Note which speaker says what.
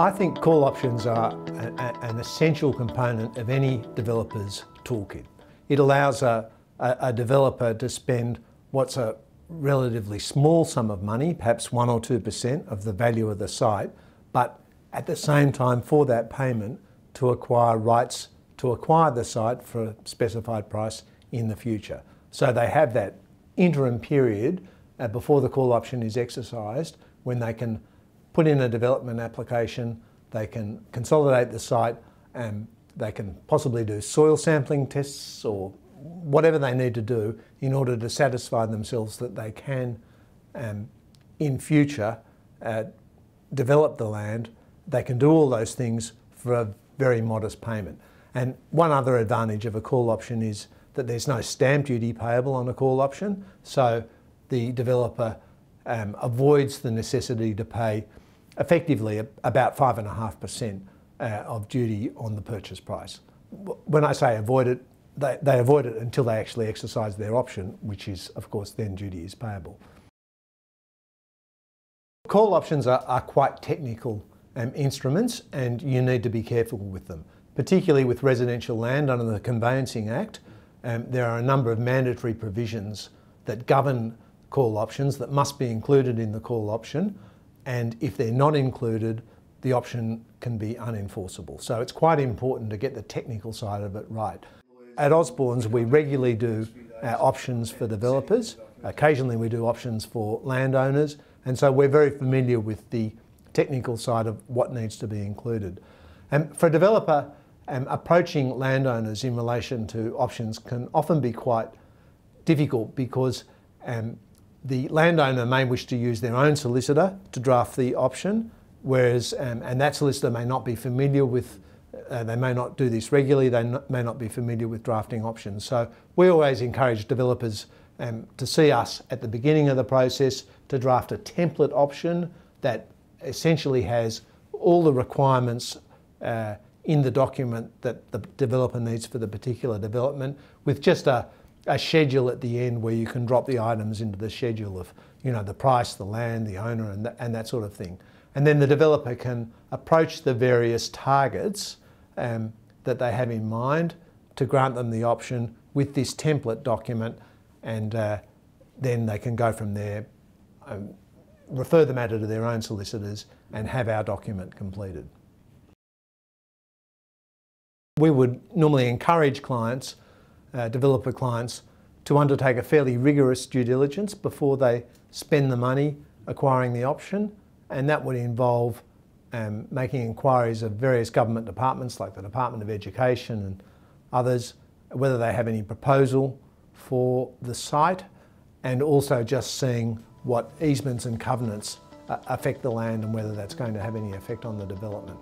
Speaker 1: I think call options are an essential component of any developer's toolkit. It allows a developer to spend what's a relatively small sum of money, perhaps 1 or 2% of the value of the site, but at the same time for that payment to acquire rights to acquire the site for a specified price in the future. So they have that interim period before the call option is exercised when they can put in a development application, they can consolidate the site, and they can possibly do soil sampling tests or whatever they need to do in order to satisfy themselves that they can, in future, develop the land. They can do all those things for a very modest payment. And one other advantage of a call option is that there's no stamp duty payable on a call option, so the developer avoids the necessity to pay effectively about 5.5% of duty on the purchase price. When I say avoid it, they avoid it until they actually exercise their option, which is, of course, then duty is payable. Call options are quite technical instruments, and you need to be careful with them, particularly with residential land under the Conveyancing Act. There are a number of mandatory provisions that govern call options that must be included in the call option, and if they're not included, the option can be unenforceable. So it's quite important to get the technical side of it right. At Osborne's, we regularly do options for developers. Occasionally we do options for landowners, and so we're very familiar with the technical side of what needs to be included. For a developer, approaching landowners in relation to options can often be quite difficult because the landowner may wish to use their own solicitor to draft the option, whereas, and that solicitor may not be familiar with, they may not do this regularly, they may not be familiar with drafting options. So we always encourage developers to see us at the beginning of the process to draft a template option that essentially has all the requirements in the document that the developer needs for the particular development, with just a schedule at the end where you can drop the items into the schedule of, the price, the land, the owner, and that sort of thing. And then the developer can approach the various targets that they have in mind to grant them the option with this template document, and then they can go from there, refer the matter to their own solicitors and have our document completed. We would normally encourage clients, developer clients, to undertake a fairly rigorous due diligence before they spend the money acquiring the option, and that would involve making inquiries of various government departments like the Department of Education and others, whether they have any proposal for the site, and also just seeing what easements and covenants affect the land and whether that's going to have any effect on the development.